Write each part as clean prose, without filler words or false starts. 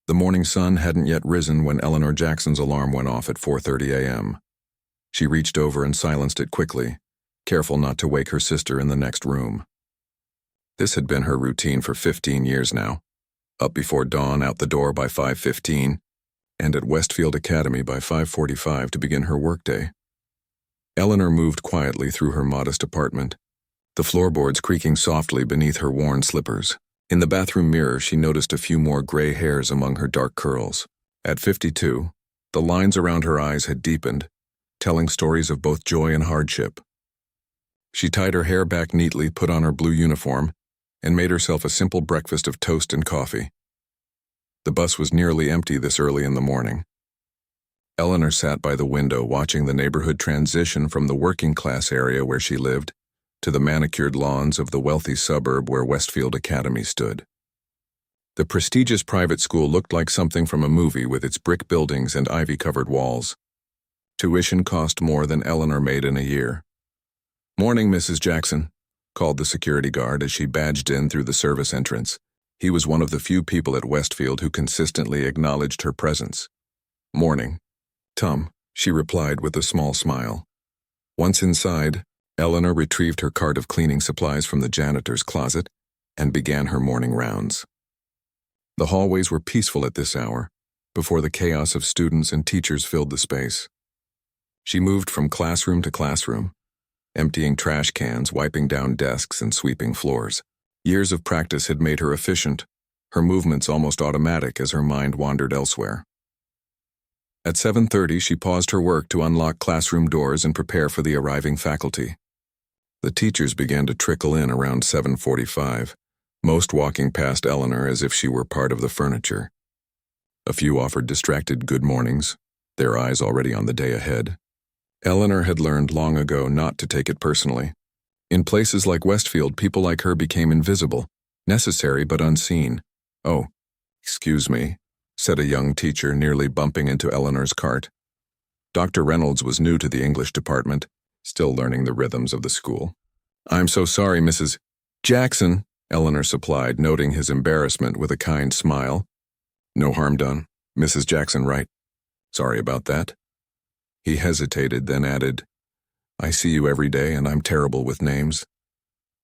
The morning sun hadn't yet risen when Eleanor Jackson's alarm went off at 4:30 a.m. She reached over and silenced it quickly, careful not to wake her sister in the next room. This had been her routine for 15 years now. Up before dawn, out the door by 5:15, and at Westfield Academy by 5:45 to begin her workday. Eleanor moved quietly through her modest apartment, the floorboards creaking softly beneath her worn slippers. In the bathroom mirror, she noticed a few more gray hairs among her dark curls. At 52, the lines around her eyes had deepened, telling stories of both joy and hardship. She tied her hair back neatly, put on her blue uniform, and made herself a simple breakfast of toast and coffee. The bus was nearly empty this early in the morning. Eleanor sat by the window watching the neighborhood transition from the working-class area where she lived to the manicured lawns of the wealthy suburb where Westfield Academy stood. The prestigious private school looked like something from a movie with its brick buildings and ivy-covered walls. Tuition cost more than Eleanor made in a year. "Morning, Mrs. Jackson," called the security guard as she badged in through the service entrance. He was one of the few people at Westfield who consistently acknowledged her presence. "Morning, Tom," she replied with a small smile. Once inside, Eleanor retrieved her cart of cleaning supplies from the janitor's closet and began her morning rounds. The hallways were peaceful at this hour, before the chaos of students and teachers filled the space. She moved from classroom to classroom, emptying trash cans, wiping down desks, and sweeping floors. Years of practice had made her efficient, her movements almost automatic as her mind wandered elsewhere. At 7:30, she paused her work to unlock classroom doors and prepare for the arriving faculty. The teachers began to trickle in around 7:45, most walking past Eleanor as if she were part of the furniture. A few offered distracted good mornings, their eyes already on the day ahead. Eleanor had learned long ago not to take it personally. In places like Westfield, people like her became invisible, necessary but unseen. "Oh, excuse me," said a young teacher, nearly bumping into Eleanor's cart. Dr. Reynolds was new to the English department, still learning the rhythms of the school. "I'm so sorry, Mrs. Jackson," Eleanor supplied, noting his embarrassment with a kind smile. "No harm done. Mrs. Jackson, right? Sorry about that." He hesitated, then added, "I see you every day and I'm terrible with names."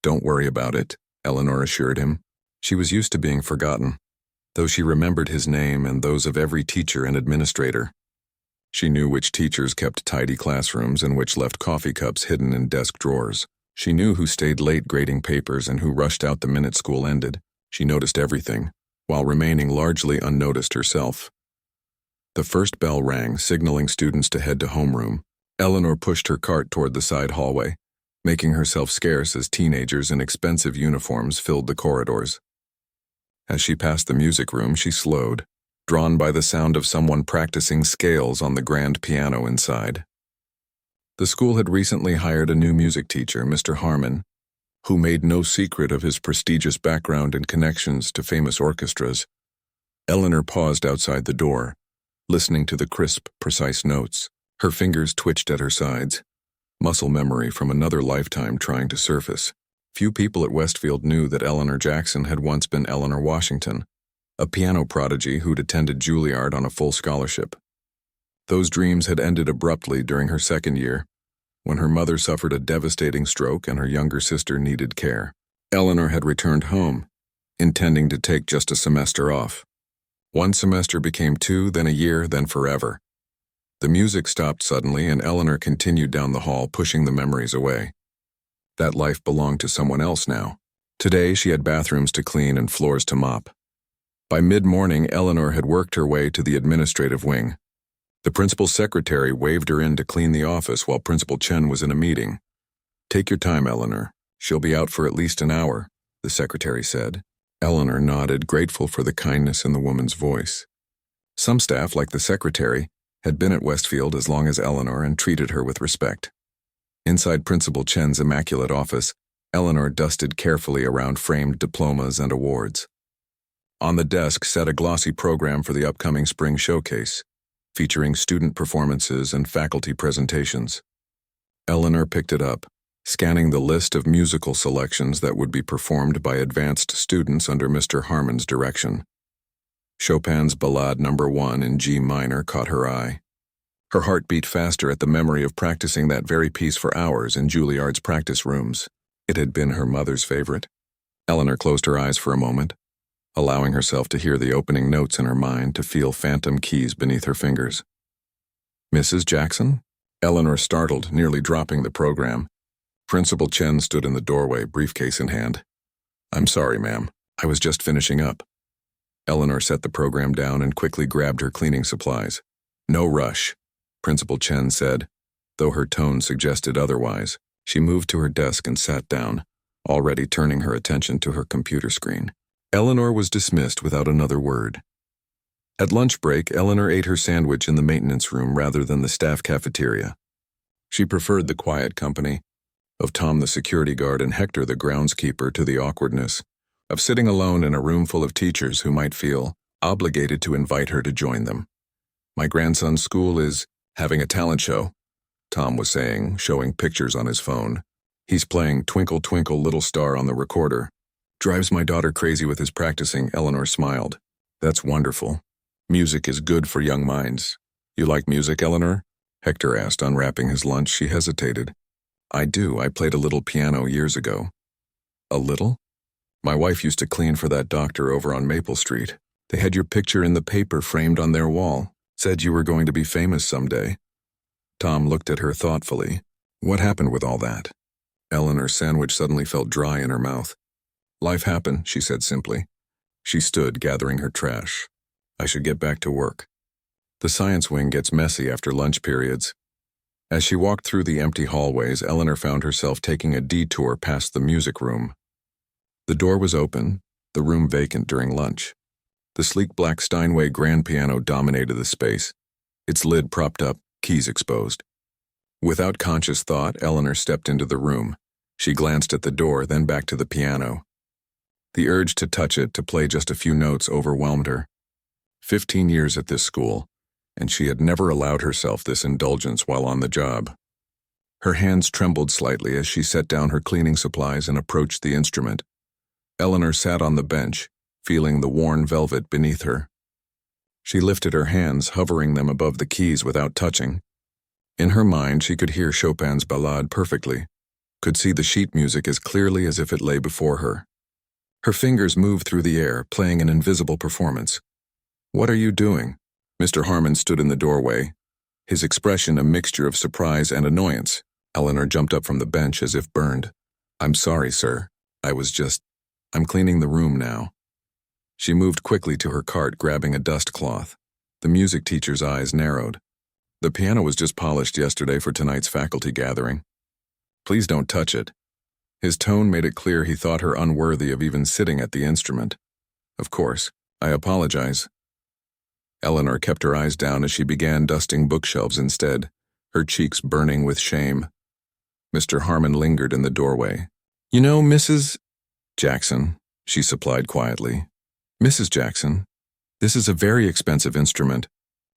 "Don't worry about it," Eleanor assured him. She was used to being forgotten, though she remembered his name and those of every teacher and administrator. She knew which teachers kept tidy classrooms and which left coffee cups hidden in desk drawers. She knew who stayed late grading papers and who rushed out the minute school ended. She noticed everything, while remaining largely unnoticed herself. The first bell rang, signaling students to head to homeroom. Eleanor pushed her cart toward the side hallway, making herself scarce as teenagers in expensive uniforms filled the corridors. As she passed the music room, she slowed, drawn by the sound of someone practicing scales on the grand piano inside. The school had recently hired a new music teacher, Mr. Harmon, who made no secret of his prestigious background and connections to famous orchestras. Eleanor paused outside the door, listening to the crisp, precise notes. Her fingers twitched at her sides, muscle memory from another lifetime trying to surface. Few people at Westfield knew that Eleanor Jackson had once been Eleanor Washington, a piano prodigy who'd attended Juilliard on a full scholarship. Those dreams had ended abruptly during her second year, when her mother suffered a devastating stroke and her younger sister needed care. Eleanor had returned home, intending to take just a semester off. One semester became 2, then a year, then forever. The music stopped suddenly, and Eleanor continued down the hall, pushing the memories away. That life belonged to someone else now. Today, she had bathrooms to clean and floors to mop. By mid-morning, Eleanor had worked her way to the administrative wing. The principal's secretary waved her in to clean the office while Principal Chen was in a meeting. "Take your time, Eleanor. She'll be out for at least an hour," the secretary said. Eleanor nodded, grateful for the kindness in the woman's voice. Some staff, like the secretary, had been at Westfield as long as Eleanor and treated her with respect. Inside Principal Chen's immaculate office, Eleanor dusted carefully around framed diplomas and awards. On the desk sat a glossy program for the upcoming spring showcase, featuring student performances and faculty presentations. Eleanor picked it up, scanning the list of musical selections that would be performed by advanced students under Mr. Harmon's direction. Chopin's Ballade No. 1 in G minor caught her eye. Her heart beat faster at the memory of practicing that very piece for hours in Juilliard's practice rooms. It had been her mother's favorite. Eleanor closed her eyes for a moment, allowing herself to hear the opening notes in her mind, to feel phantom keys beneath her fingers. "Mrs. Jackson?" Eleanor startled, nearly dropping the program. Principal Chen stood in the doorway, briefcase in hand. "I'm sorry, ma'am. I was just finishing up." Eleanor set the program down and quickly grabbed her cleaning supplies. "No rush," Principal Chen said, though her tone suggested otherwise. She moved to her desk and sat down, already turning her attention to her computer screen. Eleanor was dismissed without another word. At lunch break, Eleanor ate her sandwich in the maintenance room rather than the staff cafeteria. She preferred the quiet company of Tom the security guard and Hector the groundskeeper to the awkwardness of sitting alone in a room full of teachers who might feel obligated to invite her to join them. "My grandson's school is having a talent show," Tom was saying, showing pictures on his phone. "He's playing Twinkle Twinkle Little Star on the recorder. Drives my daughter crazy with his practicing." Eleanor smiled. "That's wonderful. Music is good for young minds." "You like music, Eleanor?" Hector asked, unwrapping his lunch. She hesitated. "I do. I played a little piano years ago." "A little?" "My wife used to clean for that doctor over on Maple Street. They had your picture in the paper framed on their wall. Said you were going to be famous someday." Tom looked at her thoughtfully. "What happened with all that?" Eleanor's sandwich suddenly felt dry in her mouth. "Life happened," she said simply. She stood, gathering her trash. "I should get back to work. The science wing gets messy after lunch periods." As she walked through the empty hallways, Eleanor found herself taking a detour past the music room. The door was open, the room vacant during lunch. The sleek black Steinway grand piano dominated the space, its lid propped up, keys exposed. Without conscious thought, Eleanor stepped into the room. She glanced at the door, then back to the piano. The urge to touch it, to play just a few notes, overwhelmed her. 15 years at this school, and she had never allowed herself this indulgence while on the job. Her hands trembled slightly as she set down her cleaning supplies and approached the instrument. Eleanor sat on the bench, feeling the worn velvet beneath her. She lifted her hands, hovering them above the keys without touching. In her mind, she could hear Chopin's Ballade perfectly, could see the sheet music as clearly as if it lay before her. Her fingers moved through the air, playing an invisible performance. "What are you doing?" Mr. Harmon stood in the doorway, his expression a mixture of surprise and annoyance. Eleanor jumped up from the bench as if burned. "I'm sorry, sir. I'm cleaning the room now." She moved quickly to her cart, grabbing a dust cloth. The music teacher's eyes narrowed. "The piano was just polished yesterday for tonight's faculty gathering. Please don't touch it." His tone made it clear he thought her unworthy of even sitting at the instrument. "Of course. I apologize." Eleanor kept her eyes down as she began dusting bookshelves instead, her cheeks burning with shame. Mr. Harmon lingered in the doorway. "You know, Mrs. Jackson," she supplied quietly. "Mrs. Jackson, this is a very expensive instrument.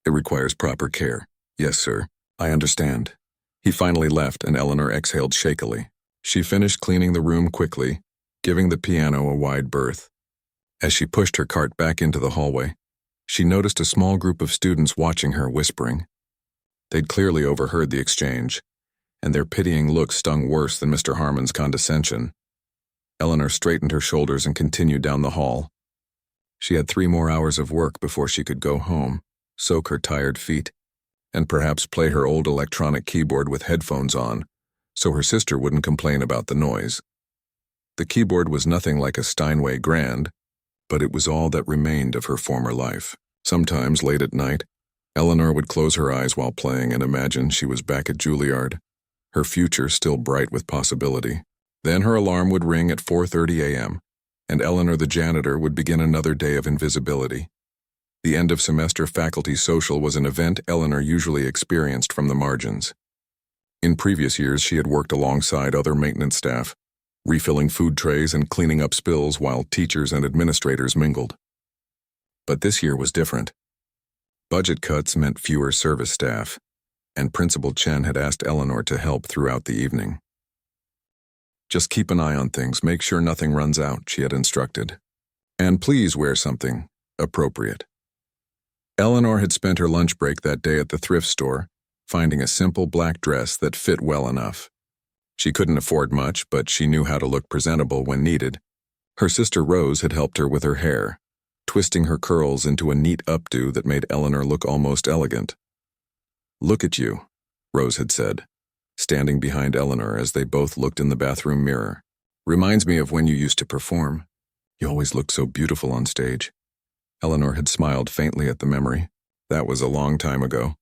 It requires proper care." "Yes, sir. I understand." He finally left, and Eleanor exhaled shakily. She finished cleaning the room quickly, giving the piano a wide berth. As she pushed her cart back into the hallway, she noticed a small group of students watching her, whispering. They'd clearly overheard the exchange, and their pitying looks stung worse than Mr. Harmon's condescension. Eleanor straightened her shoulders and continued down the hall. She had 3 more hours of work before she could go home, soak her tired feet, and perhaps play her old electronic keyboard with headphones on, so her sister wouldn't complain about the noise. The keyboard was nothing like a Steinway Grand, but it was all that remained of her former life. Sometimes, late at night, Eleanor would close her eyes while playing and imagine she was back at Juilliard, her future still bright with possibility. Then her alarm would ring at 4:30 a.m., and Eleanor the janitor would begin another day of invisibility. The end-of-semester faculty social was an event Eleanor usually experienced from the margins. In previous years, she had worked alongside other maintenance staff, refilling food trays and cleaning up spills while teachers and administrators mingled. But this year was different. Budget cuts meant fewer service staff, and Principal Chen had asked Eleanor to help throughout the evening. "Just keep an eye on things, make sure nothing runs out," she had instructed. "And please wear something appropriate." Eleanor had spent her lunch break that day at the thrift store, finding a simple black dress that fit well enough. She couldn't afford much, but she knew how to look presentable when needed. Her sister Rose had helped her with her hair, twisting her curls into a neat updo that made Eleanor look almost elegant. "Look at you," Rose had said, standing behind Eleanor as they both looked in the bathroom mirror. "Reminds me of when you used to perform. You always looked so beautiful on stage." Eleanor had smiled faintly at the memory. That was a long time ago.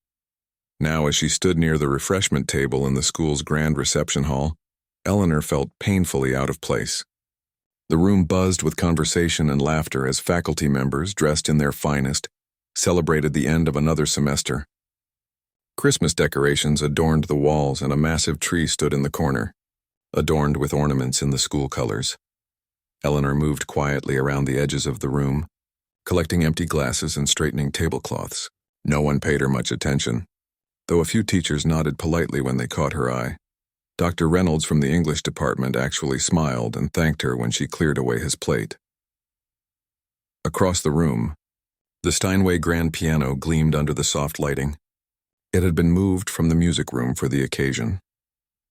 Now, as she stood near the refreshment table in the school's grand reception hall, Eleanor felt painfully out of place. The room buzzed with conversation and laughter as faculty members, dressed in their finest, celebrated the end of another semester. Christmas decorations adorned the walls and a massive tree stood in the corner, adorned with ornaments in the school colors. Eleanor moved quietly around the edges of the room, collecting empty glasses and straightening tablecloths. No one paid her much attention, though a few teachers nodded politely when they caught her eye. Dr. Reynolds from the English department actually smiled and thanked her when she cleared away his plate. Across the room, the Steinway grand piano gleamed under the soft lighting. It had been moved from the music room for the occasion.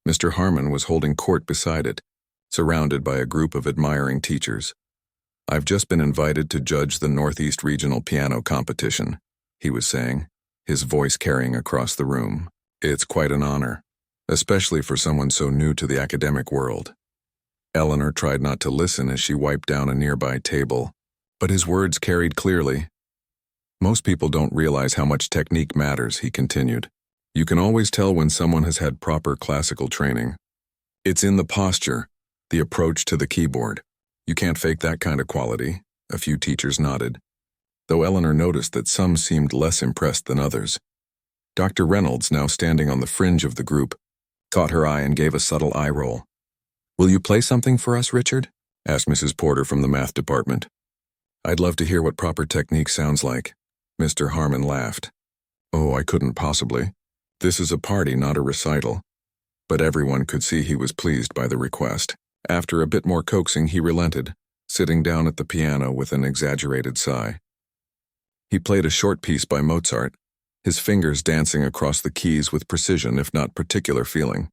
Mr. Harmon was holding court beside it, surrounded by a group of admiring teachers. "I've just been invited to judge the Northeast Regional Piano Competition," he was saying, his voice carrying across the room. "It's quite an honor, especially for someone so new to the academic world." Eleanor tried not to listen as she wiped down a nearby table, but his words carried clearly. "Most people don't realize how much technique matters," he continued. "You can always tell when someone has had proper classical training. It's in the posture, the approach to the keyboard. You can't fake that kind of quality." A few teachers nodded, though Eleanor noticed that some seemed less impressed than others. Dr. Reynolds, now standing on the fringe of the group, caught her eye and gave a subtle eye roll. "Will you play something for us, Richard?" asked Mrs. Porter from the math department. "I'd love to hear what proper technique sounds like." Mr. Harmon laughed. "Oh, I couldn't possibly. This is a party, not a recital." But everyone could see he was pleased by the request. After a bit more coaxing, he relented, sitting down at the piano with an exaggerated sigh. He played a short piece by Mozart, his fingers dancing across the keys with precision if not particular feeling.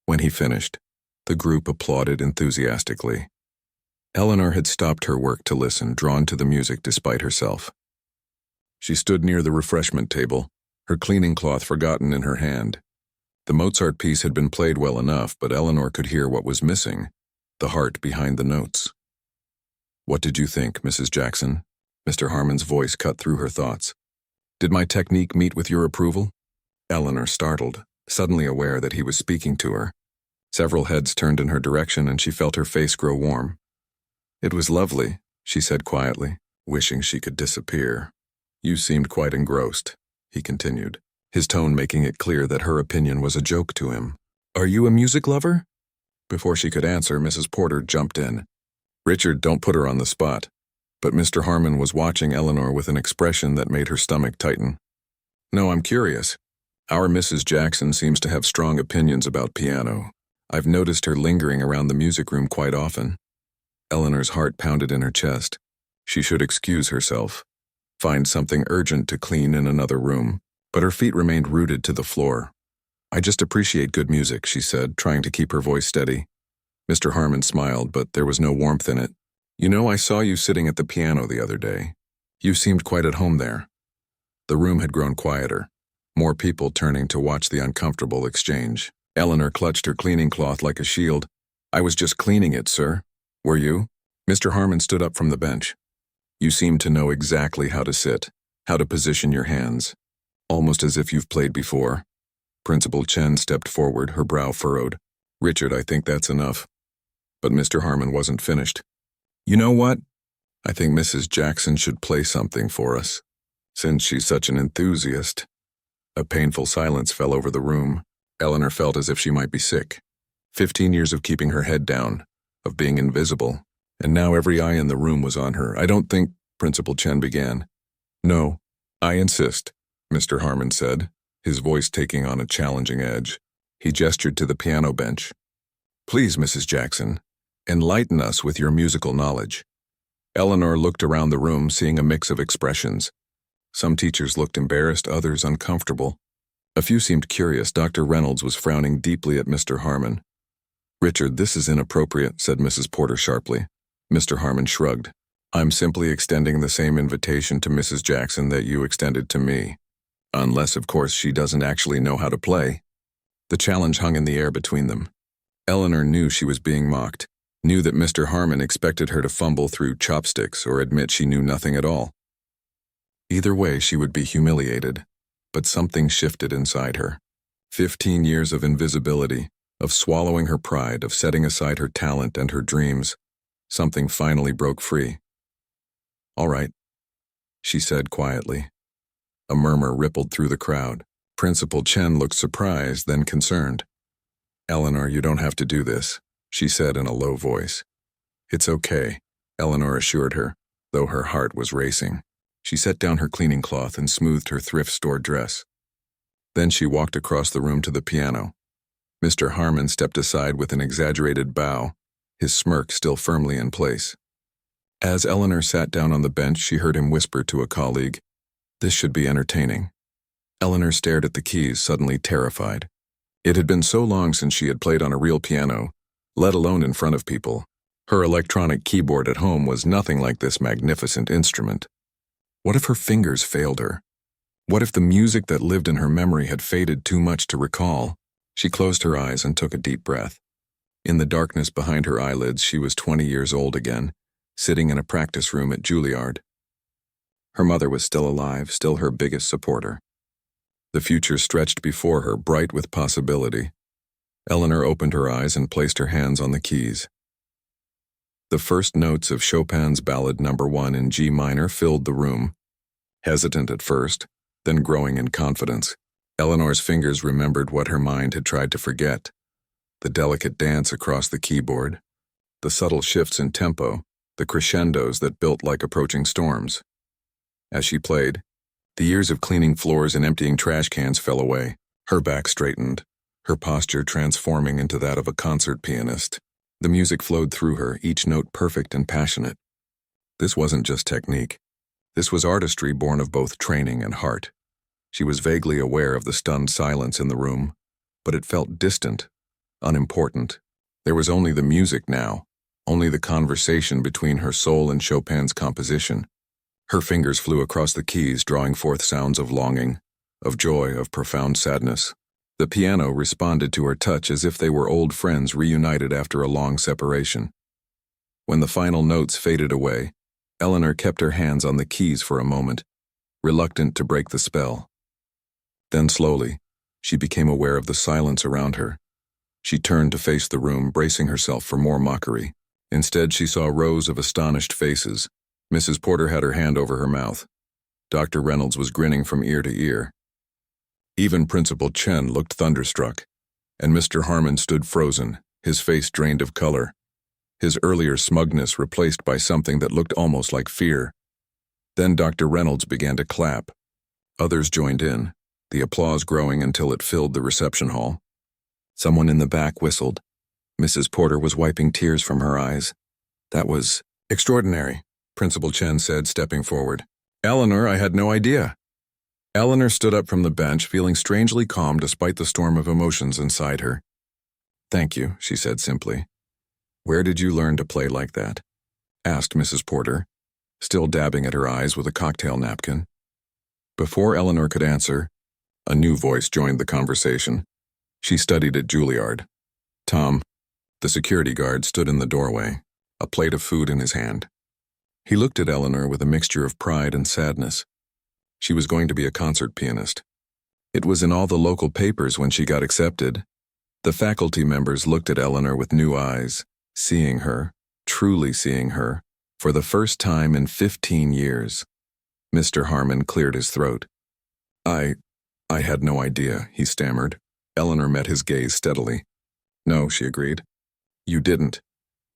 When he finished, the group applauded enthusiastically. Eleanor had stopped her work to listen, drawn to the music despite herself. She stood near the refreshment table, her cleaning cloth forgotten in her hand. The Mozart piece had been played well enough, but Eleanor could hear what was missing, the heart behind the notes. "What did you think, Mrs. Jackson?" Mr. Harmon's voice cut through her thoughts. "Did my technique meet with your approval?" Eleanor startled, suddenly aware that he was speaking to her. Several heads turned in her direction and she felt her face grow warm. "It was lovely," she said quietly, wishing she could disappear. "You seemed quite engrossed," he continued, his tone making it clear that her opinion was a joke to him. "Are you a music lover?" Before she could answer, Mrs. Porter jumped in. "Richard, don't put her on the spot." But Mr. Harmon was watching Eleanor with an expression that made her stomach tighten. "No, I'm curious. Our Mrs. Jackson seems to have strong opinions about piano. I've noticed her lingering around the music room quite often." Eleanor's heart pounded in her chest. She should excuse herself, find something urgent to clean in another room, but her feet remained rooted to the floor. "I just appreciate good music," she said, trying to keep her voice steady. Mr. Harmon smiled, but there was no warmth in it. "You know, I saw you sitting at the piano the other day. You seemed quite at home there." The room had grown quieter, more people turning to watch the uncomfortable exchange. Eleanor clutched her cleaning cloth like a shield. "I was just cleaning it, sir. Were you?" Mr. Harmon stood up from the bench. "You seem to know exactly how to sit, how to position your hands, almost as if you've played before." Principal Chen stepped forward, her brow furrowed. "Richard, I think that's enough." But Mr. Harmon wasn't finished. "You know what? I think Mrs. Jackson should play something for us, since she's such an enthusiast." A painful silence fell over the room. Eleanor felt as if she might be sick. 15 years of keeping her head down, of being invisible, and now every eye in the room was on her. "I don't think," Principal Chen began. "No, I insist," Mr. Harmon said, his voice taking on a challenging edge. He gestured to the piano bench. "Please, Mrs. Jackson, enlighten us with your musical knowledge." Eleanor looked around the room, seeing a mix of expressions. Some teachers looked embarrassed, others uncomfortable. A few seemed curious. Dr. Reynolds was frowning deeply at Mr. Harmon. "Richard, this is inappropriate," said Mrs. Porter sharply. Mr. Harmon shrugged. "I'm simply extending the same invitation to Mrs. Jackson that you extended to me. Unless, of course, she doesn't actually know how to play." The challenge hung in the air between them. Eleanor knew she was being mocked, knew that Mr. Harmon expected her to fumble through chopsticks or admit she knew nothing at all. Either way, she would be humiliated, but something shifted inside her. 15 years of invisibility, of swallowing her pride, of setting aside her talent and her dreams. Something finally broke free. "All right," she said quietly. A murmur rippled through the crowd. Principal Chen looked surprised, then concerned. "Eleanor, you don't have to do this," she said in a low voice. "It's okay," Eleanor assured her, though her heart was racing. She set down her cleaning cloth and smoothed her thrift store dress. Then she walked across the room to the piano. Mr. Harmon stepped aside with an exaggerated bow, his smirk still firmly in place. As Eleanor sat down on the bench, she heard him whisper to a colleague, "This should be entertaining." Eleanor stared at the keys, suddenly terrified. It had been so long since she had played on a real piano, let alone in front of people. Her electronic keyboard at home was nothing like this magnificent instrument. What if her fingers failed her? What if the music that lived in her memory had faded too much to recall? She closed her eyes and took a deep breath. In the darkness behind her eyelids, she was 20 years old again, sitting in a practice room at Juilliard. Her mother was still alive, still her biggest supporter. The future stretched before her, bright with possibility. Eleanor opened her eyes and placed her hands on the keys. The first notes of Chopin's Ballad No. 1 in G minor filled the room. Hesitant at first, then growing in confidence, Eleanor's fingers remembered what her mind had tried to forget: the delicate dance across the keyboard, the subtle shifts in tempo, the crescendos that built like approaching storms. As she played, the years of cleaning floors and emptying trash cans fell away. Her back straightened, her posture transforming into that of a concert pianist. The music flowed through her, each note perfect and passionate. This wasn't just technique. This was artistry born of both training and heart. She was vaguely aware of the stunned silence in the room, but it felt distant, unimportant. There was only the music now, only the conversation between her soul and Chopin's composition. Her fingers flew across the keys, drawing forth sounds of longing, of joy, of profound sadness. The piano responded to her touch as if they were old friends reunited after a long separation. When the final notes faded away, Eleanor kept her hands on the keys for a moment, reluctant to break the spell. Then slowly, she became aware of the silence around her. She turned to face the room, bracing herself for more mockery. Instead, she saw rows of astonished faces. Mrs. Porter had her hand over her mouth. Dr. Reynolds was grinning from ear to ear. Even Principal Chen looked thunderstruck, and Mr. Harmon stood frozen, his face drained of color, his earlier smugness replaced by something that looked almost like fear. Then Dr. Reynolds began to clap. Others joined in, the applause growing until it filled the reception hall. Someone in the back whistled. Mrs. Porter was wiping tears from her eyes. "That was extraordinary," Principal Chen said, stepping forward. "Eleanor, I had no idea." Eleanor stood up from the bench, feeling strangely calm despite the storm of emotions inside her. "Thank you," she said simply. "Where did you learn to play like that?" asked Mrs. Porter, still dabbing at her eyes with a cocktail napkin. Before Eleanor could answer, a new voice joined the conversation. She studied at Juilliard. Tom, the security guard, stood in the doorway, a plate of food in his hand. He looked at Eleanor with a mixture of pride and sadness. She was going to be a concert pianist. It was in all the local papers when she got accepted. The faculty members looked at Eleanor with new eyes, seeing her, truly seeing her, for the first time in 15 years. Mr. Harmon cleared his throat. I had no idea," he stammered. Eleanor met his gaze steadily. "No," she agreed. "You didn't."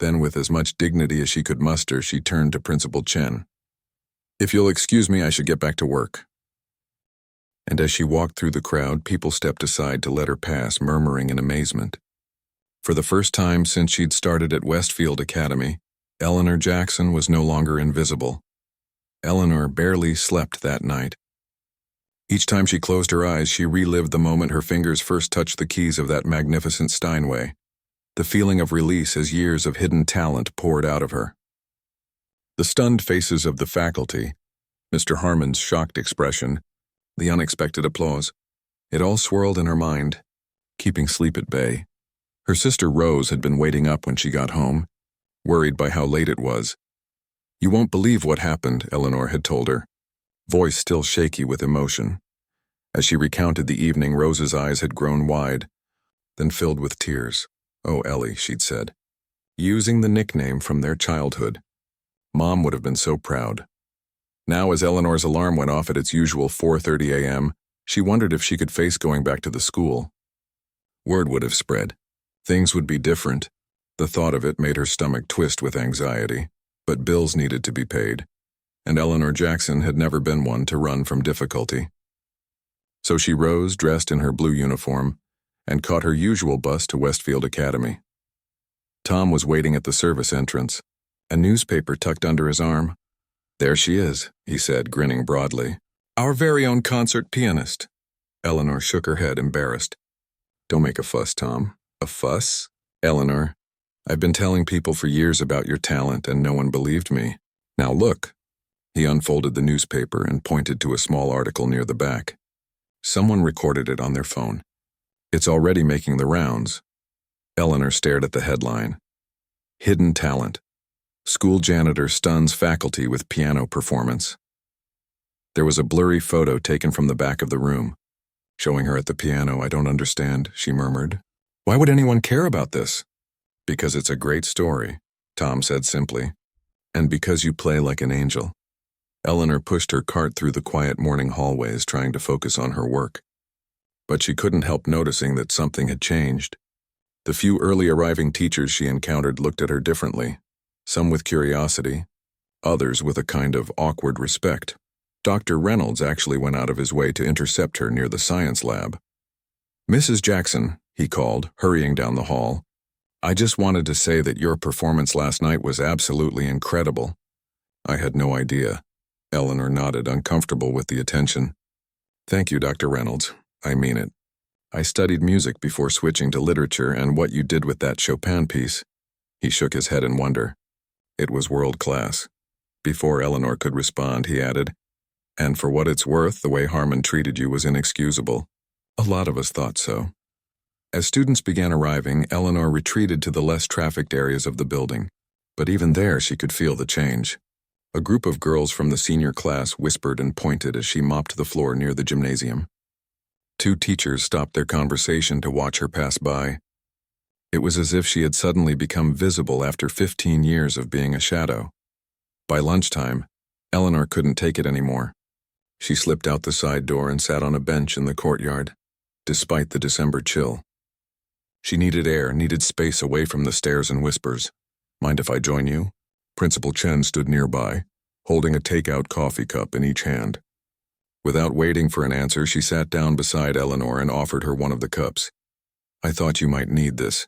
Then, with as much dignity as she could muster, she turned to Principal Chen. "If you'll excuse me, I should get back to work." And as she walked through the crowd, people stepped aside to let her pass, murmuring in amazement. For the first time since she'd started at Westfield Academy, Eleanor Jackson was no longer invisible. Eleanor barely slept that night. Each time she closed her eyes, she relived the moment her fingers first touched the keys of that magnificent Steinway, the feeling of release as years of hidden talent poured out of her. The stunned faces of the faculty, Mr. Harmon's shocked expression, the unexpected applause, it all swirled in her mind, keeping sleep at bay. Her sister Rose had been waiting up when she got home, worried by how late it was. "You won't believe what happened," Eleanor had told her, voice still shaky with emotion. As she recounted the evening, Rose's eyes had grown wide, then filled with tears. "Oh, Ellie," she'd said, using the nickname from their childhood. Mom would have been so proud. Now, as Eleanor's alarm went off at its usual 4:30 a.m., she wondered if she could face going back to the school. Word would have spread. Things would be different. The thought of it made her stomach twist with anxiety, but bills needed to be paid, and Eleanor Jackson had never been one to run from difficulty. So she rose, dressed in her blue uniform, and caught her usual bus to Westfield Academy. Tom was waiting at the service entrance, a newspaper tucked under his arm. "There she is," he said, grinning broadly. "Our very own concert pianist." Eleanor shook her head, embarrassed. "Don't make a fuss, Tom." "A fuss?" "Eleanor, I've been telling people for years about your talent and no one believed me. Now look." He unfolded the newspaper and pointed to a small article near the back. Someone recorded it on their phone. "It's already making the rounds." Eleanor stared at the headline. "Hidden Talent. School Janitor Stuns Faculty with Piano Performance." There was a blurry photo taken from the back of the room, showing her at the piano. "I don't understand," she murmured. "Why would anyone care about this?" "Because it's a great story," Tom said simply. "And because you play like an angel." Eleanor pushed her cart through the quiet morning hallways, trying to focus on her work. But she couldn't help noticing that something had changed. The few early arriving teachers she encountered looked at her differently, some with curiosity, others with a kind of awkward respect. Dr. Reynolds actually went out of his way to intercept her near the science lab. "Mrs. Jackson," he called, hurrying down the hall, "I just wanted to say that your performance last night was absolutely incredible." "I had no idea." Eleanor nodded, uncomfortable with the attention. "Thank you, Dr. Reynolds. I mean it. I studied music before switching to literature, and what you did with that Chopin piece." He shook his head in wonder. "It was world-class." Before Eleanor could respond, he added, "And for what it's worth, the way Harmon treated you was inexcusable. A lot of us thought so." As students began arriving, Eleanor retreated to the less trafficked areas of the building, but even there she could feel the change. A group of girls from the senior class whispered and pointed as she mopped the floor near the gymnasium. Two teachers stopped their conversation to watch her pass by. It was as if she had suddenly become visible after 15 years of being a shadow. By lunchtime, Eleanor couldn't take it anymore. She slipped out the side door and sat on a bench in the courtyard, despite the December chill. She needed air, needed space away from the stares and whispers. "Mind if I join you?" Principal Chen stood nearby, holding a takeout coffee cup in each hand. Without waiting for an answer, she sat down beside Eleanor and offered her one of the cups. "I thought you might need this,"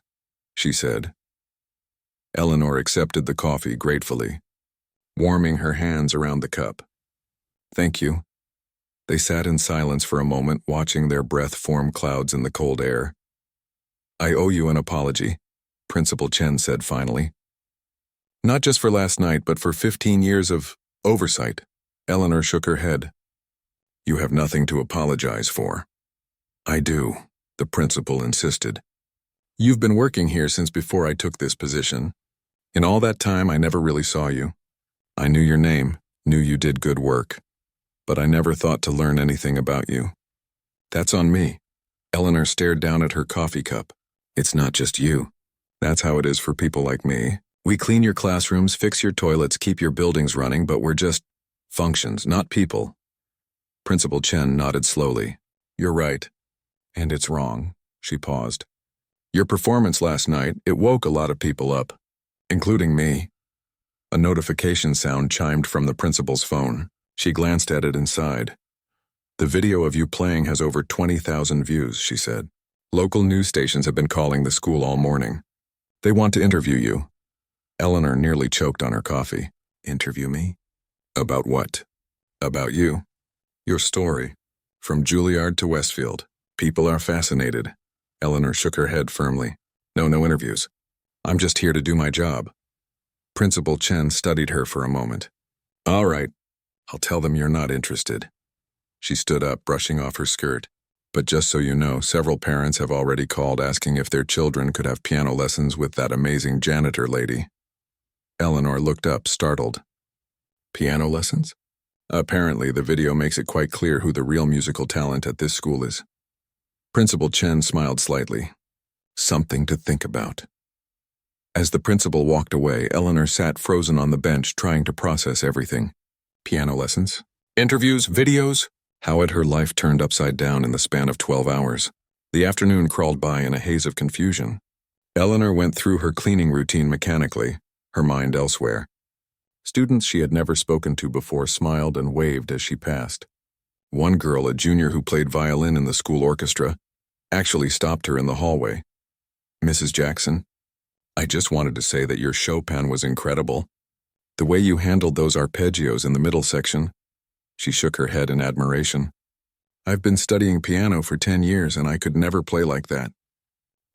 she said. Eleanor accepted the coffee gratefully, warming her hands around the cup. "Thank you." They sat in silence for a moment, watching their breath form clouds in the cold air. "I owe you an apology," Principal Chen said finally. "Not just for last night, but for 15 years of oversight." Eleanor shook her head. "You have nothing to apologize for." "I do," the principal insisted. "You've been working here since before I took this position. In all that time, I never really saw you. I knew your name, knew you did good work, but I never thought to learn anything about you. That's on me." Eleanor stared down at her coffee cup. "It's not just you. That's how it is for people like me. We clean your classrooms, fix your toilets, keep your buildings running, but we're just functions, not people." Principal Chen nodded slowly. "You're right. And it's wrong." She paused. "Your performance last night, it woke a lot of people up, including me." A notification sound chimed from the principal's phone. She glanced at it and sighed. "The video of you playing has over 20,000 views," she said. "Local news stations have been calling the school all morning. They want to interview you." Eleanor nearly choked on her coffee. "Interview me? About what?" "About you. Your story. From Juilliard to Westfield. People are fascinated. Eleanor shook her head firmly. No interviews. I'm just here to do my job. Principal Chen studied her for a moment. All right, I'll tell them you're not interested. She stood up, brushing off her skirt. But just so you know, several parents have already called asking if their children could have piano lessons with that amazing janitor lady. Eleanor looked up, startled. Piano lessons? Apparently, the video makes it quite clear who the real musical talent at this school is. Principal Chen smiled slightly. Something to think about. As the principal walked away, Eleanor sat frozen on the bench, trying to process everything. Piano lessons? Interviews? Videos? How had her life turned upside down in the span of 12 hours? The afternoon crawled by in a haze of confusion. Eleanor went through her cleaning routine mechanically, her mind elsewhere. Students she had never spoken to before smiled and waved as she passed. One girl, a junior who played violin in the school orchestra, actually stopped her in the hallway. Mrs. Jackson, I just wanted to say that your Chopin was incredible. The way you handled those arpeggios in the middle section. She shook her head in admiration. I've been studying piano for 10 years and I could never play like that.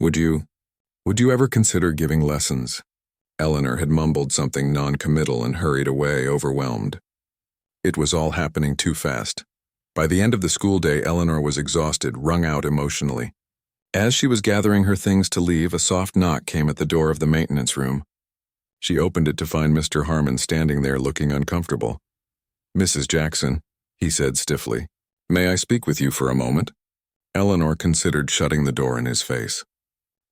Would you ever consider giving lessons? Eleanor had mumbled something non-committal and hurried away, overwhelmed. It was all happening too fast. By the end of the school day, Eleanor was exhausted, wrung out emotionally. As she was gathering her things to leave, a soft knock came at the door of the maintenance room. She opened it to find Mr. Harmon standing there looking uncomfortable. Mrs. Jackson, he said stiffly, may I speak with you for a moment? Eleanor considered shutting the door in his face.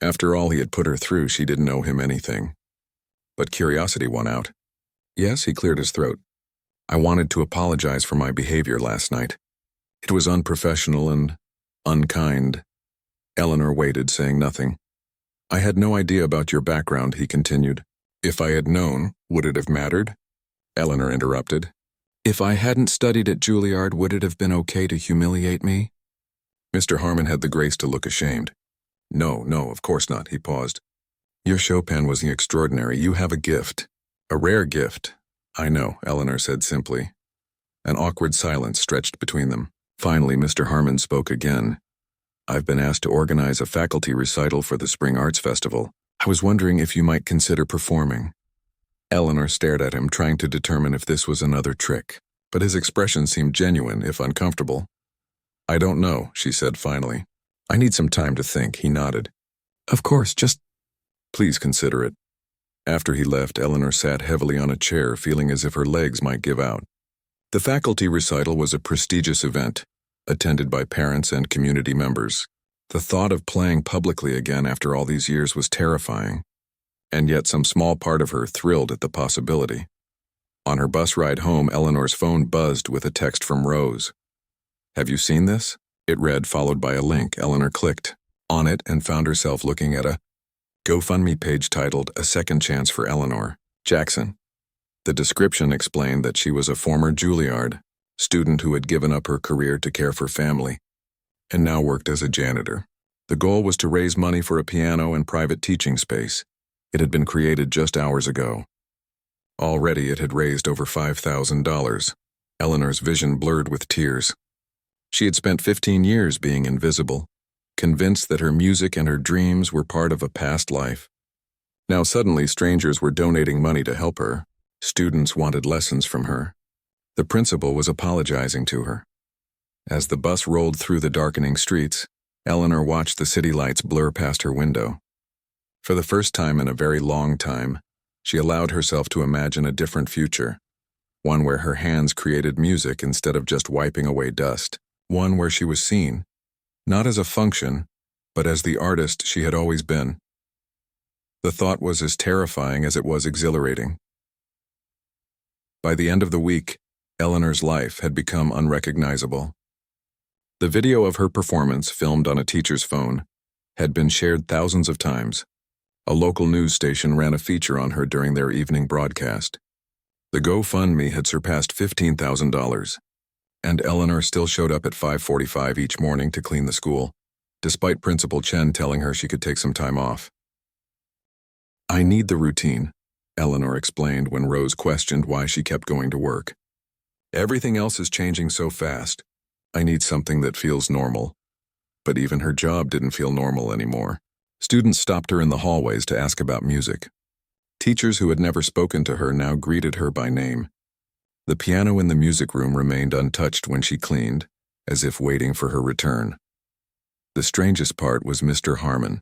After all he had put her through, she didn't owe him anything. But curiosity won out. Yes, he cleared his throat. I wanted to apologize for my behavior last night. It was unprofessional and unkind. Eleanor waited, saying nothing. I had no idea about your background, he continued. If I had known, would it have mattered? Eleanor interrupted. If I hadn't studied at Juilliard, would it have been okay to humiliate me? Mr. Harmon had the grace to look ashamed. No, of course not, he paused. Your Chopin was extraordinary. You have a gift. A rare gift. I know, Eleanor said simply. An awkward silence stretched between them. Finally, Mr. Harmon spoke again. I've been asked to organize a faculty recital for the Spring Arts Festival. I was wondering if you might consider performing. Eleanor stared at him, trying to determine if this was another trick, but his expression seemed genuine, if uncomfortable. I don't know, she said finally. I need some time to think, he nodded. Of course, just please consider it. After he left, Eleanor sat heavily on a chair, feeling as if her legs might give out. The faculty recital was a prestigious event, attended by parents and community members. The thought of playing publicly again after all these years was terrifying, and yet some small part of her thrilled at the possibility. On her bus ride home, Eleanor's phone buzzed with a text from Rose. Have you seen this? It read, followed by a link. Eleanor clicked on it and found herself looking at a GoFundMe page titled A Second Chance for Eleanor Jackson. The description explained that she was a former Juilliard student who had given up her career to care for family and now worked as a janitor. The goal was to raise money for a piano and private teaching space. It had been created just hours ago. Already it had raised over $5,000. Eleanor's vision blurred with tears. She had spent 15 years being invisible, convinced that her music and her dreams were part of a past life. Now suddenly strangers were donating money to help her. Students wanted lessons from her. The principal was apologizing to her. As the bus rolled through the darkening streets, Eleanor watched the city lights blur past her window. For the first time in a very long time, she allowed herself to imagine a different future, one where her hands created music instead of just wiping away dust, one where she was seen, not as a function, but as the artist she had always been. The thought was as terrifying as it was exhilarating. By the end of the week, Eleanor's life had become unrecognizable. The video of her performance, filmed on a teacher's phone, had been shared thousands of times. A local news station ran a feature on her during their evening broadcast. The GoFundMe had surpassed $15,000, and Eleanor still showed up at 5:45 each morning to clean the school, despite Principal Chen telling her she could take some time off. I need the routine, Eleanor explained when Rose questioned why she kept going to work. Everything else is changing so fast. I need something that feels normal. But even her job didn't feel normal anymore. Students stopped her in the hallways to ask about music. Teachers who had never spoken to her now greeted her by name. The piano in the music room remained untouched when she cleaned, as if waiting for her return. The strangest part was Mr. Harmon.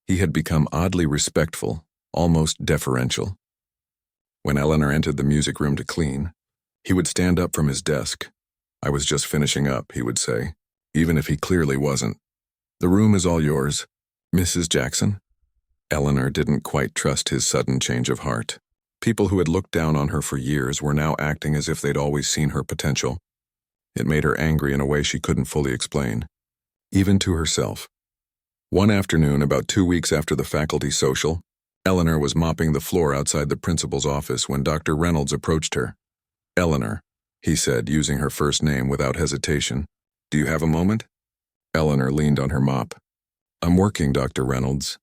He had become oddly respectful, almost deferential. When Eleanor entered the music room to clean, he would stand up from his desk. "I was just finishing up," he would say, even if he clearly wasn't. "The room is all yours, Mrs. Jackson." Eleanor didn't quite trust his sudden change of heart. People who had looked down on her for years were now acting as if they'd always seen her potential. It made her angry in a way she couldn't fully explain, even to herself. One afternoon, about 2 weeks after the faculty social, Eleanor was mopping the floor outside the principal's office when Dr. Reynolds approached her. "Eleanor," he said, using her first name without hesitation. "Do you have a moment?" Eleanor leaned on her mop. "I'm working, Dr. Reynolds."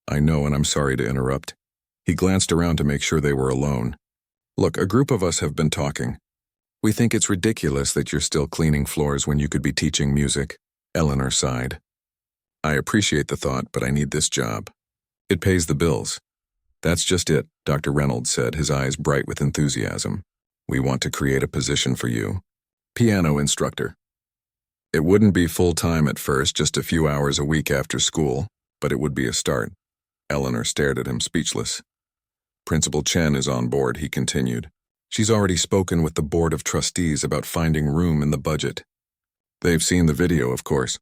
"I know, and I'm sorry to interrupt." He glanced around to make sure they were alone. "Look, a group of us have been talking. We think it's ridiculous that you're still cleaning floors when you could be teaching music." Eleanor sighed. "I appreciate the thought, but I need this job. It pays the bills." "That's just it," Dr. Reynolds said, his eyes bright with enthusiasm. "We want to create a position for you. Piano instructor. It wouldn't be full-time at first, just a few hours a week after school, but it would be a start." Eleanor stared at him, speechless. "Principal Chen is on board," he continued. "She's already spoken with the Board of Trustees about finding room in the budget. They've seen the video, of course.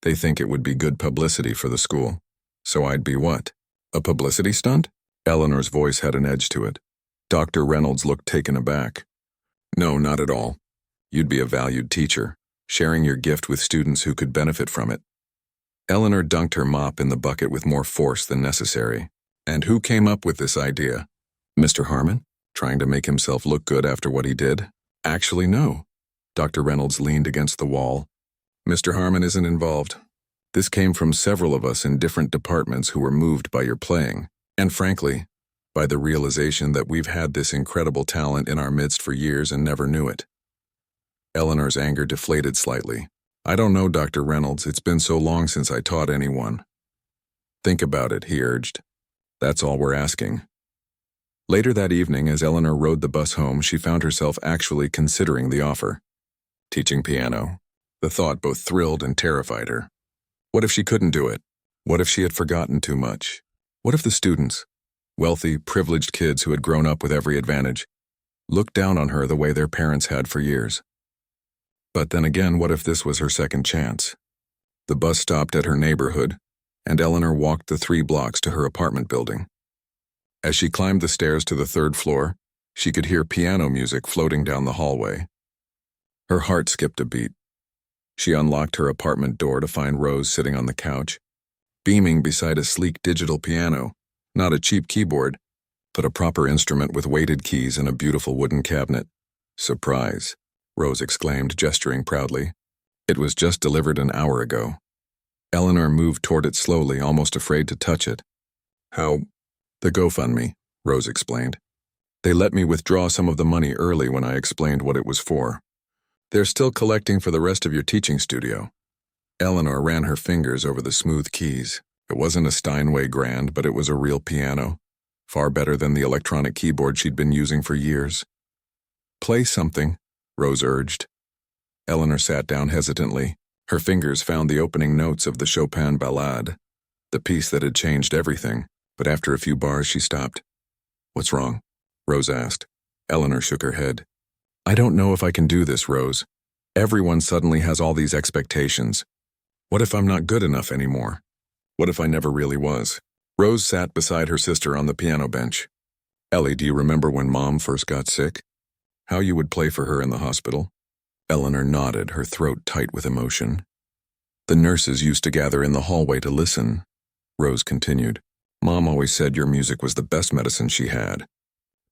They think it would be good publicity for the school. So I'd be what? A publicity stunt?" Eleanor's voice had an edge to it. Dr. Reynolds looked taken aback. "No, not at all. You'd be a valued teacher, sharing your gift with students who could benefit from it." Eleanor dunked her mop in the bucket with more force than necessary. "And who came up with this idea? Mr. Harmon? Trying to make himself look good after what he did?" "Actually, no." Dr. Reynolds leaned against the wall. "Mr. Harmon isn't involved. This came from several of us in different departments who were moved by your playing, and frankly, by the realization that we've had this incredible talent in our midst for years and never knew it." Eleanor's anger deflated slightly. "I don't know, Dr. Reynolds. It's been so long since I taught anyone." "Think about it," he urged. "That's all we're asking." Later that evening, as Eleanor rode the bus home, she found herself actually considering the offer. Teaching piano. The thought both thrilled and terrified her. What if she couldn't do it? What if she had forgotten too much? What if the students, wealthy, privileged kids who had grown up with every advantage, looked down on her the way their parents had for years? But then again, what if this was her second chance? The bus stopped at her neighborhood, and Eleanor walked the 3 blocks to her apartment building. As she climbed the stairs to the 3rd floor, she could hear piano music floating down the hallway. Her heart skipped a beat. She unlocked her apartment door to find Rose sitting on the couch, beaming beside a sleek digital piano, not a cheap keyboard, but a proper instrument with weighted keys and a beautiful wooden cabinet. "Surprise," Rose exclaimed, gesturing proudly. "It was just delivered an hour ago." Eleanor moved toward it slowly, almost afraid to touch it. "How?" "The GoFundMe," Rose explained. "They let me withdraw some of the money early when I explained what it was for. They're still collecting for the rest of your teaching studio." Eleanor ran her fingers over the smooth keys. It wasn't a Steinway grand, but it was a real piano, far better than the electronic keyboard she'd been using for years. "Play something," Rose urged. Eleanor sat down hesitantly. Her fingers found the opening notes of the Chopin Ballade, the piece that had changed everything, but after a few bars she stopped. "What's wrong?" Rose asked. Eleanor shook her head. "I don't know if I can do this, Rose. Everyone suddenly has all these expectations. What if I'm not good enough anymore? What if I never really was?" Rose sat beside her sister on the piano bench. "Ellie, do you remember when Mom first got sick? How you would play for her in the hospital?" Eleanor nodded, her throat tight with emotion. "The nurses used to gather in the hallway to listen," Rose continued. "Mom always said your music was the best medicine she had.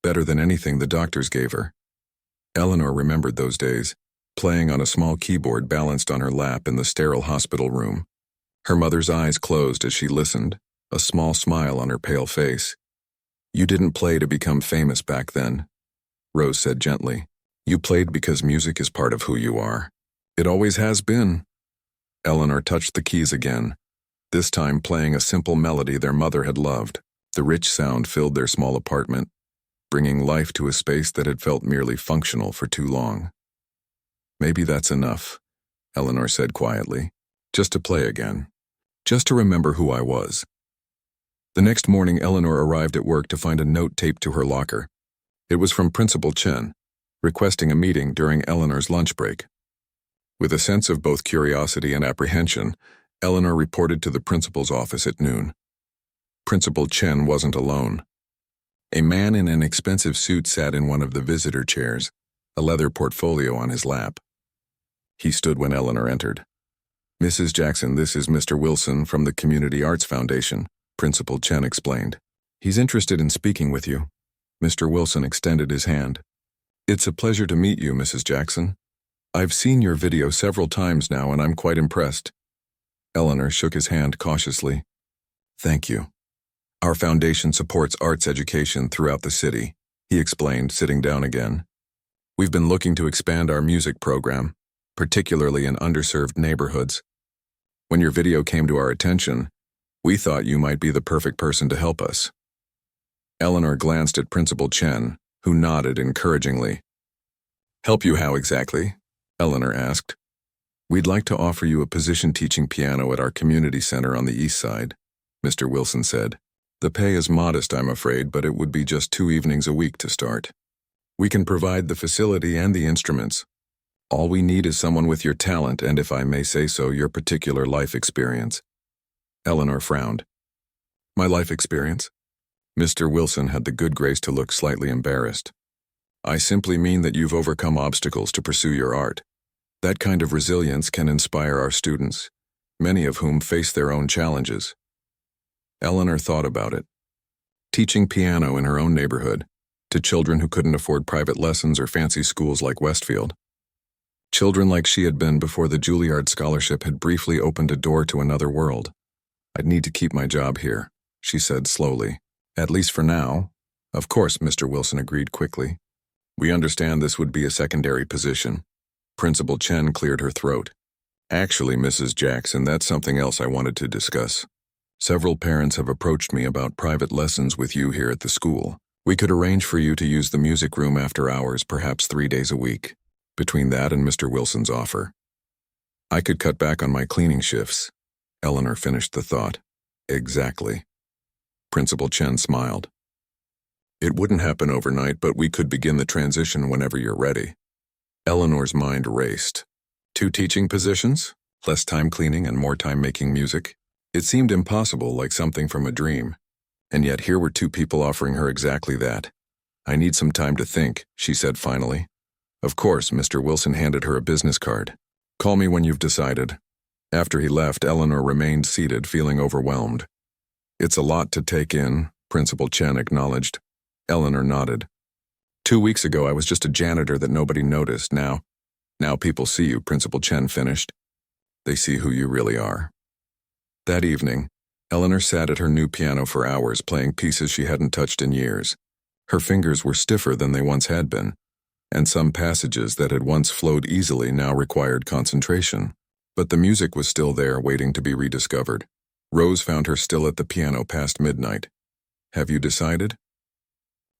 Better than anything the doctors gave her." Eleanor remembered those days, playing on a small keyboard balanced on her lap in the sterile hospital room. Her mother's eyes closed as she listened, a small smile on her pale face. "You didn't play to become famous back then," Rose said gently. "You played because music is part of who you are." It always has been. Eleanor touched the keys again, this time playing a simple melody their mother had loved. The rich sound filled their small apartment, bringing life to a space that had felt merely functional for too long. Maybe that's enough, Eleanor said quietly, just to play again, just to remember who I was. The next morning, Eleanor arrived at work to find a note taped to her locker. It was from Principal Chen, requesting a meeting during Eleanor's lunch break. With a sense of both curiosity and apprehension, Eleanor reported to the principal's office at noon. Principal Chen wasn't alone. A man in an expensive suit sat in one of the visitor chairs, a leather portfolio on his lap. He stood when Eleanor entered. "Mrs. Jackson, this is Mr. Wilson from the Community Arts Foundation," Principal Chen explained. "He's interested in speaking with you." Mr. Wilson extended his hand. "It's a pleasure to meet you, Mrs. Jackson. I've seen your video several times now and I'm quite impressed." Eleanor shook his hand cautiously. "Thank you. Our foundation supports arts education throughout the city," he explained, sitting down again. "We've been looking to expand our music program, particularly in underserved neighborhoods. When your video came to our attention, we thought you might be the perfect person to help us." Eleanor glanced at Principal Chen, who nodded encouragingly. "Help you how exactly?" Eleanor asked. "We'd like to offer you a position teaching piano at our community center on the east side," Mr. Wilson said. "The pay is modest, I'm afraid, but it would be just 2 evenings a week to start. We can provide the facility and the instruments. All we need is someone with your talent and, if I may say so, your particular life experience." Eleanor frowned. "My life experience?" Mr. Wilson had the good grace to look slightly embarrassed. "I simply mean that you've overcome obstacles to pursue your art. That kind of resilience can inspire our students, many of whom face their own challenges." Eleanor thought about it. Teaching piano in her own neighborhood, to children who couldn't afford private lessons or fancy schools like Westfield. Children like she had been before the Juilliard scholarship had briefly opened a door to another world. "I'd need to keep my job here," she said slowly. "At least for now." "Of course," Mr. Wilson agreed quickly. "We understand this would be a secondary position." Principal Chen cleared her throat. "Actually, Mrs. Jackson, that's something else I wanted to discuss. Several parents have approached me about private lessons with you here at the school. We could arrange for you to use the music room after hours, perhaps 3 days a week. Between that and Mr. Wilson's offer, I could cut back on my cleaning shifts." Eleanor finished the thought. "Exactly." Principal Chen smiled. "It wouldn't happen overnight, but we could begin the transition whenever you're ready." Eleanor's mind raced. 2 teaching positions? Less time cleaning and more time making music? It seemed impossible, like something from a dream. And yet here were 2 people offering her exactly that. "I need some time to think," she said finally. "Of course," Mr. Wilson handed her a business card. "Call me when you've decided." After he left, Eleanor remained seated, feeling overwhelmed. "It's a lot to take in," Principal Chen acknowledged. Eleanor nodded. 2 weeks ago, I was just a janitor that nobody noticed. Now people see you," Principal Chen finished. "They see who you really are." That evening, Eleanor sat at her new piano for hours, playing pieces she hadn't touched in years. Her fingers were stiffer than they once had been, and some passages that had once flowed easily now required concentration. But the music was still there, waiting to be rediscovered. Rose found her still at the piano past midnight. "Have you decided?"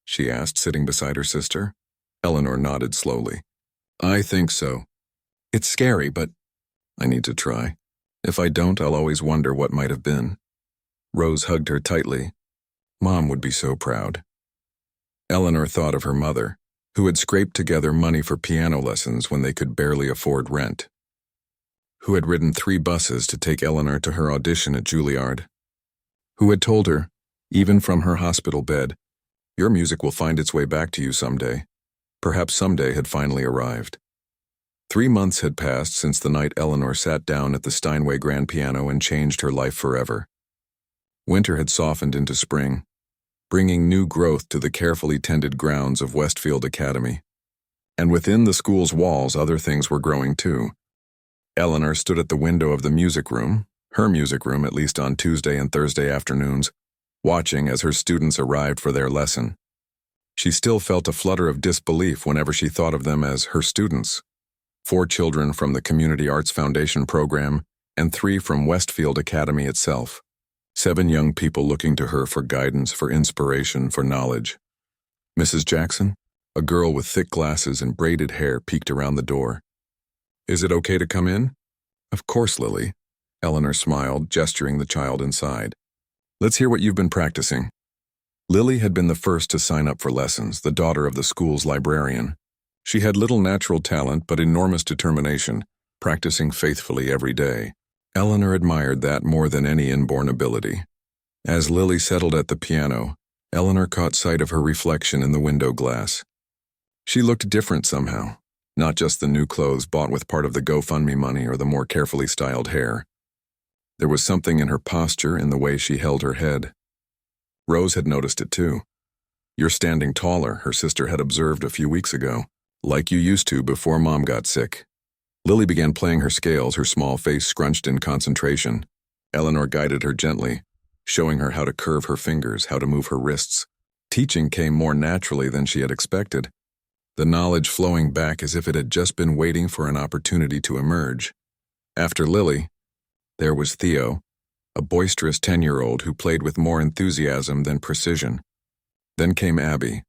she asked, sitting beside her sister. Eleanor nodded slowly. "I think so. It's scary, but I need to try. If I don't, I'll always wonder what might have been." Rose hugged her tightly. "Mom would be so proud." Eleanor thought of her mother, who had scraped together money for piano lessons when they could barely afford rent, who had ridden 3 buses to take Eleanor to her audition at Juilliard, who had told her, even from her hospital bed, "Your music will find its way back to you someday." Perhaps someday had finally arrived. 3 months had passed since the night Eleanor sat down at the Steinway grand piano and changed her life forever. Winter had softened into spring, bringing new growth to the carefully tended grounds of Westfield Academy. And within the school's walls, other things were growing too. Eleanor stood at the window of the music room, her music room at least on Tuesday and Thursday afternoons, watching as her students arrived for their lesson. She still felt a flutter of disbelief whenever she thought of them as her students. 4 children from the Community Arts Foundation program, and 3 from Westfield Academy itself. 7 young people looking to her for guidance, for inspiration, for knowledge. Mrs. Jackson, a girl with thick glasses and braided hair, peeked around the door. "Is it okay to come in?" "Of course, Lily." Eleanor smiled, gesturing the child inside. "Let's hear what you've been practicing." Lily had been the first to sign up for lessons, the daughter of the school's librarian. She had little natural talent but enormous determination, practicing faithfully every day. Eleanor admired that more than any inborn ability. As Lily settled at the piano, Eleanor caught sight of her reflection in the window glass. She looked different somehow, not just the new clothes bought with part of the GoFundMe money or the more carefully styled hair. There was something in her posture, in the way she held her head. Rose had noticed it too. "You're standing taller," her sister had observed a few weeks ago, "like you used to before Mom got sick." Lily began playing her scales, her small face scrunched in concentration. Eleanor guided her gently, showing her how to curve her fingers, how to move her wrists. Teaching came more naturally than she had expected, the knowledge flowing back as if it had just been waiting for an opportunity to emerge. After Lily, there was Theo, a boisterous 10-year-old who played with more enthusiasm than precision. Then came Abby,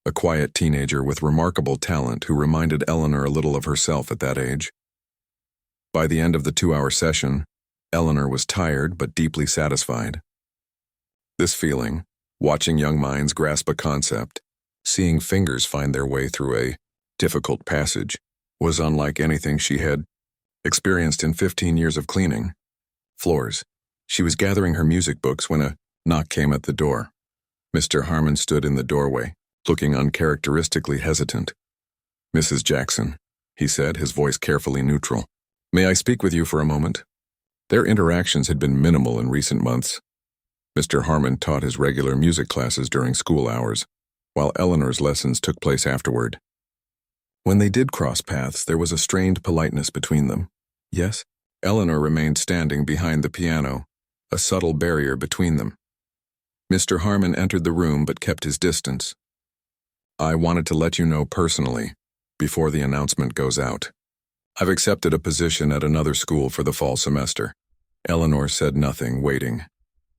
a quiet teenager with remarkable talent who reminded Eleanor a little of herself at that age. By the end of the 2-hour session, Eleanor was tired but deeply satisfied. This feeling, watching young minds grasp a concept, seeing fingers find their way through a difficult passage, was unlike anything she had experienced in 15 years of cleaning floors. She was gathering her music books when a knock came at the door. Mr. Harmon stood in the doorway, looking uncharacteristically hesitant. "Mrs. Jackson," he said, his voice carefully neutral. "May I speak with you for a moment?" Their interactions had been minimal in recent months. Mr. Harmon taught his regular music classes during school hours, while Eleanor's lessons took place afterward. When they did cross paths, there was a strained politeness between them. "Yes?" Eleanor remained standing behind the piano, a subtle barrier between them. Mr. Harmon entered the room but kept his distance. "I wanted to let you know personally, before the announcement goes out. I've accepted a position at another school for the fall semester." Eleanor said nothing, waiting.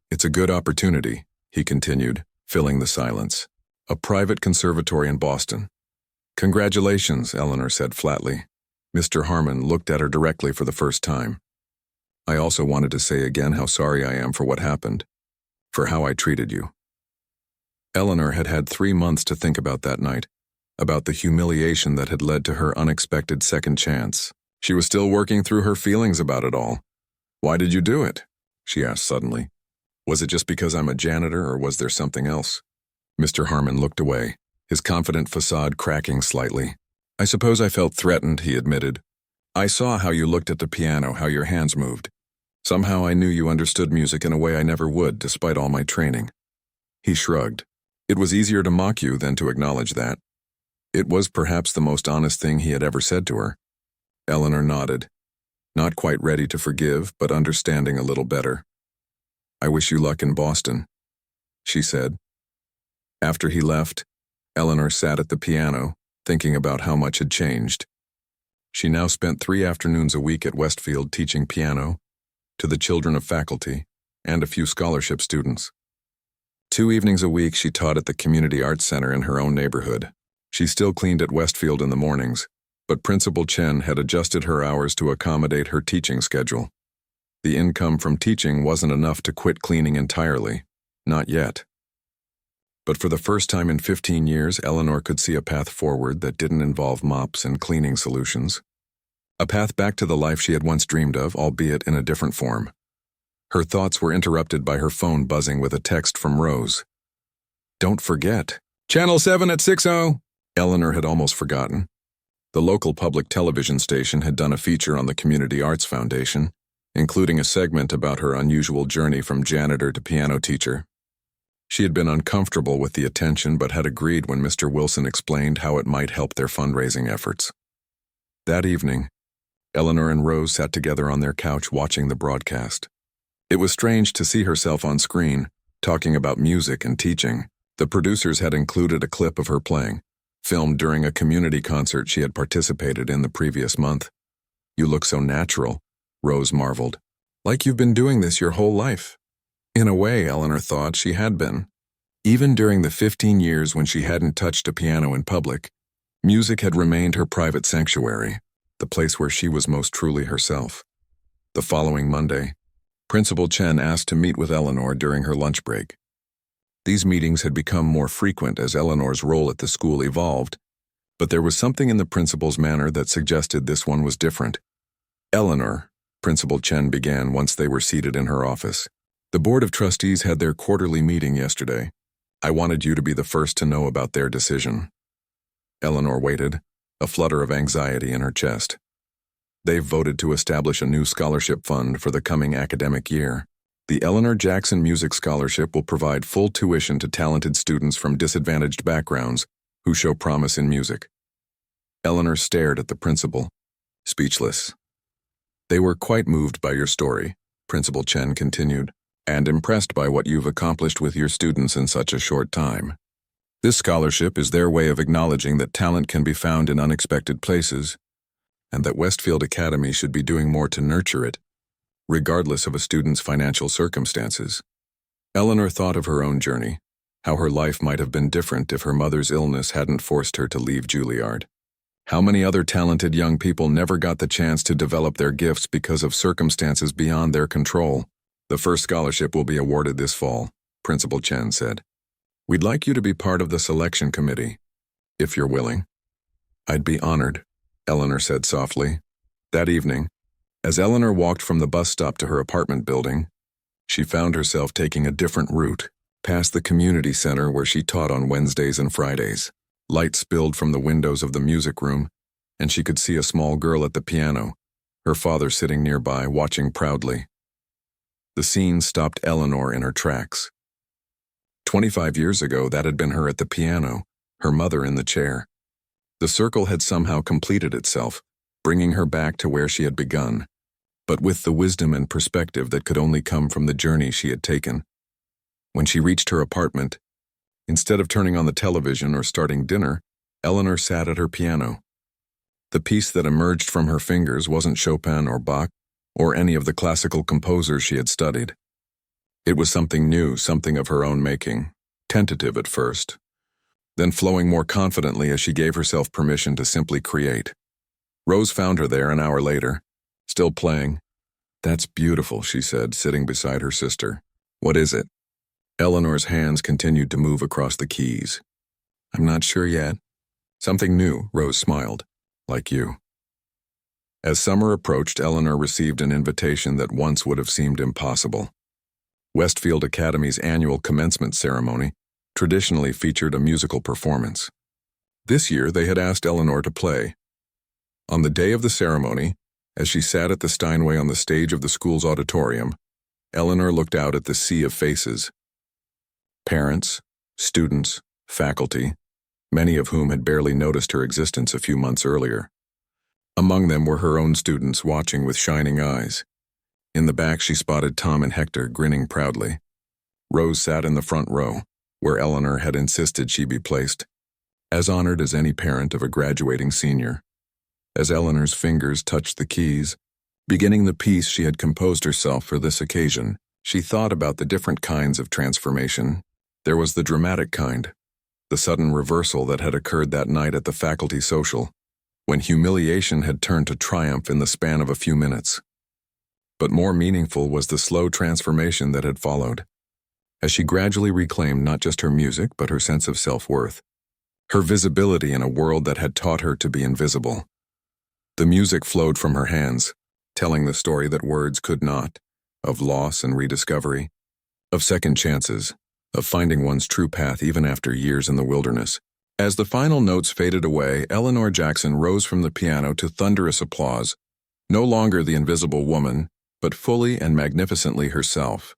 "It's a good opportunity," he continued, filling the silence. "A private conservatory in Boston." "Congratulations," Eleanor said flatly. Mr. Harmon looked at her directly for the first time. "I also wanted to say again how sorry I am for what happened, for how I treated you." Eleanor had had 3 months to think about that night, about the humiliation that had led to her unexpected second chance. She was still working through her feelings about it all. "Why did you do it?" she asked suddenly. "Was it just because I'm a janitor, or was there something else?" Mr. Harmon looked away, his confident facade cracking slightly. "I suppose I felt threatened," he admitted. "I saw how you looked at the piano, how your hands moved. Somehow I knew you understood music in a way I never would, despite all my training." He shrugged. It was easier to mock you than to acknowledge that. It was perhaps the most honest thing he had ever said to her. Eleanor nodded, not quite ready to forgive, but understanding a little better. "I wish you luck in Boston," she said. After he left, Eleanor sat at the piano, thinking about how much had changed. She now spent 3 afternoons a week at Westfield teaching piano to the children of faculty and a few scholarship students. 2 evenings a week she taught at the Community Arts Center in her own neighborhood. She still cleaned at Westfield in the mornings, but Principal Chen had adjusted her hours to accommodate her teaching schedule. The income from teaching wasn't enough to quit cleaning entirely, not yet. But for the first time in 15 years, Eleanor could see a path forward that didn't involve mops and cleaning solutions. A path back to the life she had once dreamed of, albeit in a different form. Her thoughts were interrupted by her phone buzzing with a text from Rose. "Don't forget. Channel 7 at 6:00. Eleanor had almost forgotten. The local public television station had done a feature on the Community Arts Foundation, including a segment about her unusual journey from janitor to piano teacher. She had been uncomfortable with the attention but had agreed when Mr. Wilson explained how it might help their fundraising efforts. That evening, Eleanor and Rose sat together on their couch watching the broadcast. It was strange to see herself on screen, talking about music and teaching. The producers had included a clip of her playing, filmed during a community concert she had participated in the previous month. "You look so natural," Rose marveled. "Like you've been doing this your whole life." In a way, Eleanor thought she had been. Even during the 15 years when she hadn't touched a piano in public, music had remained her private sanctuary, the place where she was most truly herself. The following Monday, Principal Chen asked to meet with Eleanor during her lunch break. These meetings had become more frequent as Eleanor's role at the school evolved, but there was something in the principal's manner that suggested this one was different. "Eleanor," Principal Chen began once they were seated in her office, "the Board of Trustees had their quarterly meeting yesterday. I wanted you to be the first to know about their decision." Eleanor waited, a flutter of anxiety in her chest. "They've voted to establish a new scholarship fund for the coming academic year. The Eleanor Jackson Music Scholarship will provide full tuition to talented students from disadvantaged backgrounds who show promise in music." Eleanor stared at the principal, speechless. "They were quite moved by your story," Principal Chen continued, "and impressed by what you've accomplished with your students in such a short time. This scholarship is their way of acknowledging that talent can be found in unexpected places, and that Westfield Academy should be doing more to nurture it, regardless of a student's financial circumstances." Eleanor thought of her own journey, how her life might have been different if her mother's illness hadn't forced her to leave Juilliard. How many other talented young people never got the chance to develop their gifts because of circumstances beyond their control? "The first scholarship will be awarded this fall," Principal Chen said. "We'd like you to be part of the selection committee, if you're willing." "I'd be honored," Eleanor said softly. That evening, as Eleanor walked from the bus stop to her apartment building, she found herself taking a different route, past the community center where she taught on Wednesdays and Fridays. Light spilled from the windows of the music room, and she could see a small girl at the piano, her father sitting nearby, watching proudly. The scene stopped Eleanor in her tracks. 25 years ago, that had been her at the piano, her mother in the chair. The circle had somehow completed itself, bringing her back to where she had begun, but with the wisdom and perspective that could only come from the journey she had taken. When she reached her apartment, instead of turning on the television or starting dinner, Eleanor sat at her piano. The piece that emerged from her fingers wasn't Chopin or Bach or any of the classical composers she had studied. It was something new, something of her own making, tentative at first, then flowing more confidently as she gave herself permission to simply create. Rose found her there an hour later, still playing. "That's beautiful," she said, sitting beside her sister. "What is it?" Eleanor's hands continued to move across the keys. "I'm not sure yet." "Something new," Rose smiled. "Like you." As summer approached, Eleanor received an invitation that once would have seemed impossible. Westfield Academy's annual commencement ceremony traditionally featured a musical performance. This year, they had asked Eleanor to play. On the day of the ceremony, as she sat at the Steinway on the stage of the school's auditorium, Eleanor looked out at the sea of faces. Parents, students, faculty, many of whom had barely noticed her existence a few months earlier. Among them were her own students watching with shining eyes. In the back, she spotted Tom and Hector grinning proudly. Rose sat in the front row, where Eleanor had insisted she be placed, as honored as any parent of a graduating senior. As Eleanor's fingers touched the keys, beginning the piece she had composed herself for this occasion, she thought about the different kinds of transformation. There was the dramatic kind, the sudden reversal that had occurred that night at the faculty social, when humiliation had turned to triumph in the span of a few minutes. But more meaningful was the slow transformation that had followed, as she gradually reclaimed not just her music but her sense of self-worth, her visibility in a world that had taught her to be invisible. The music flowed from her hands, telling the story that words could not, of loss and rediscovery, of second chances, of finding one's true path even after years in the wilderness. As the final notes faded away, Eleanor Jackson rose from the piano to thunderous applause, no longer the invisible woman, but fully and magnificently herself.